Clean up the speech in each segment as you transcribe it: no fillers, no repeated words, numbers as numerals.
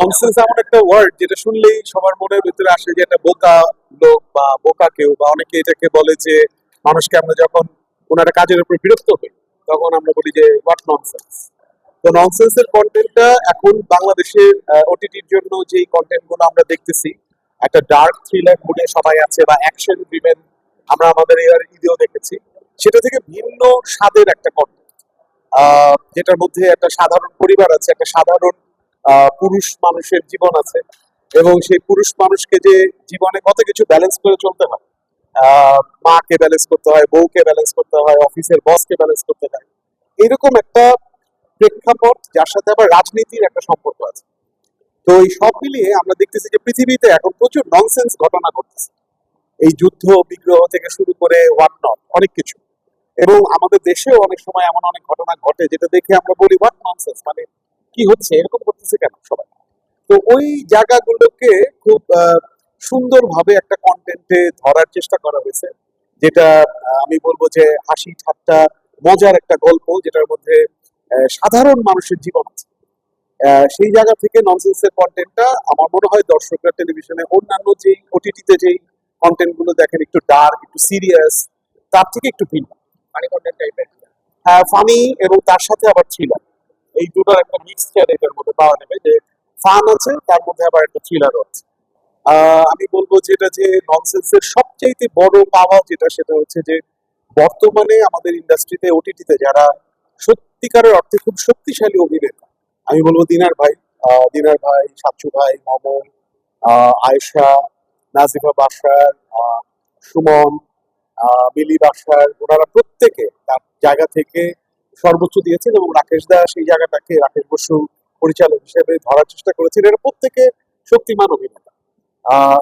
Nonsense এমন একটা word যেটা শুনলেই সবার মনের ভিতরে আসে যে একটা বোকা লোক বা বোকা কেউ, বা অনেকে এটাকে বলে যে মানুষকে আমরা যখন কোনো একটা কাজের উপর বিরক্ত হই তখন আমরা বলি যে হোয়াট ননসেন্স। তো ননসেন্সের কন্টেন্টটা এখন বাংলাদেশের ওটিটির জন্য যেই কন্টেন্ট গুলো আমরা দেখতেছি, একটা ডার্ক থ্রিলার মুডে সবাই আছে বা অ্যাকশন ড্রিভেন, আমরা আমাদের এর ঈদেও দেখেছি, সেটা থেকে ভিন্ন স্বাদের একটা কন্টেন্ট, যেটার মধ্যে একটা সাধারণ পরিবার আছে, একটা সাধারণ পুরুষ মানুষের জীবন আছে, এবং সেই পুরুষ মানুষকে যে জীবনে কত কিছু ব্যালেন্স করে চলতে হয়, মাকে ব্যালেন্স করতে হয়, বউকে ব্যালেন্স করতে হয়, অফিসের বসকে ব্যালেন্স করতে হয়, এরকম একটা প্রেক্ষাপট যার সাথে আবার রাজনীতির একটা সম্পর্ক আছে। তো এই সব মিলিয়ে আমরা দেখতেছি যে পৃথিবীতে এখন প্রচুর ননসেন্স ঘটনা ঘটতেছে, এই যুদ্ধ বিগ্রহ থেকে শুরু করে হোয়াট নট অনেক কিছু। এবং আমাদের দেশেও অনেক সময় এমন অনেক ঘটনা ঘটে যেটা দেখে আমরা বলি হোয়াট ননসেন্স, মানে কি হচ্ছে, এরকম করতেছে কেন সবাই। তো ওই জায়গাগুলোকে খুব সুন্দরভাবে একটা কন্টেন্টে ধরার চেষ্টা করা হয়েছে, যেটা আমি বলবো যে হাসি ঠাট্টা মজার একটা গল্প, যেটার মধ্যে সাধারণ মানুষের জীবন আছে। সেই জায়গা থেকে ননসেন্সের কন্টেন্টটা আমার মনে হয় দর্শকরা টেলিভিশনে অন্যান্য যেই ওটিটিতে যেই কন্টেন্ট গুলো দেখেন, একটু ডার্ক একটু সিরিয়াস, তার থেকে একটু ভিন্ন ফানি কন্টেন্ট টাইপের। ফানি এবং তার সাথে আবার থ্রিলার, এই দুটোর একটা মিক্সচার এটার মধ্যে পাওয়া যাবে, যে ফান আছে তার মধ্যে আবার একটা থ্রিলারও আছে। আমি বলবো যেটা যে ননসেন্সের সবচাইতে বড় পাওয়া যেটা, সেটা হচ্ছে যে বর্তমানে আমাদের ইন্ডাস্ট্রিতে ওটিটিতে যারা সত্যিকারের অর্থে খুব শক্তিশালী অভিনেতা, আমি বলবো দিনার ভাই, সাচ্চু ভাই, মমন, আয়েশা, নাজিফা বাসার, সুমন, মিলি বাসার, ওনারা প্রত্যেকে তার জায়গা থেকে সর্বোচ্চ দিয়েছেন, এবং রাকেশ দা সেই জায়গাটাকে, রাকেশ বসু পরিচালক হিসেবে ধরার চেষ্টা করেছেন। এরা প্রত্যেকে শক্তিমান অভিনেতা,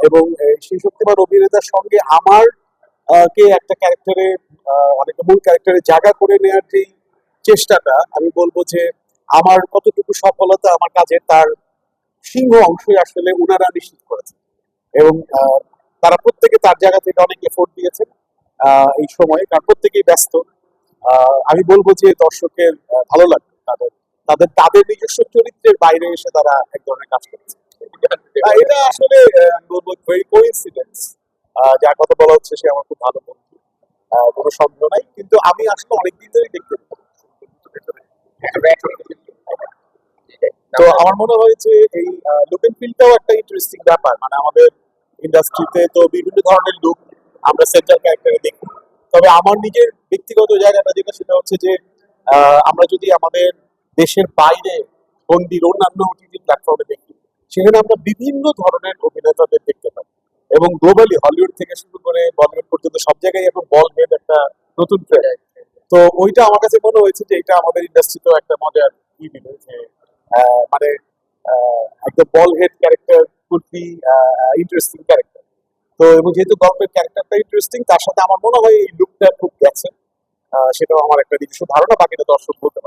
এবং সেই শক্তিমান অভিনেতার সঙ্গে আমার কে একটা ক্যারেক্টারে, অনেক মূল ক্যারেক্টারে জায়গা করে নেওয়ার যে চেষ্টাটা, আমি বলবো যে আমার কতটুকু সফলতা আমার কাজে তার সিংহ অংশই আসলে ওনারা নিশ্চিত করেছেন। এবং তারা প্রত্যেকে তার জায়গা থেকে অনেক এফোর্ট দিয়েছেন এই সময়ে, কারণ প্রত্যেকেই ব্যস্ত। আমি বলবো যে দর্শকের ভালো লাগবে তাদের তাদের তাদের নিজস্ব চরিত্রের বাইরে এসে তারা এক ধরনের কাজ করেছে। এটা আসলে আমি বলবো ভেরি কোইন্সিডেন্স। যার কথা বলা হচ্ছে সে আমার খুব ভালো বন্ধু, কোনো সন্দেহ নাই, কিন্তু আমি আসলে অনেকদিন ধরেই দেখতে পাই। তো আমার মনে হয় যে এই লুক এন্ড ফিলটাও একটা ইন্টারেস্টিং ব্যাপার, মানে আমাদের ইন্ডাস্ট্রিতে তো বিভিন্ন ধরনের লুক আমরা সেন্ট্রাল ক্যারেক্টারে দেখি। তবে আমার নিজের ব্যক্তিগত জায়গাটা যেটা, সেটা হচ্ছে যে আমরা যদি আমাদের দেশের বাইরে বন্দির অন্যান্য ওটিটি প্ল্যাটফর্মে দেখি, সেখানে আমরা বিভিন্ন ধরনের অভিনেতাদের দেখতে পাই, এবং গ্লোবালি হলিউড থেকে শুরু করে বলিউড পর্যন্ত সব জায়গায় এখন বল হেড একটা নতুন ট্রেন্ড। তো ওইটা আমার কাছে মনে হয়েছে যে এটা আমাদের ইন্ডাস্ট্রিতেও একটা মজার ই দিল, যে মানে একদম bald head character could be interesting character. তো এবং যেহেতু গল্পের ক্যারেক্টারটা ইন্টারেস্টিং, তার সাথে আমার মনে হয় এই লুকটা খুব গেছে, সেটাও আমার একটা নিজস্ব ধারণা, বাকিটা দর্শক বলতে পারে।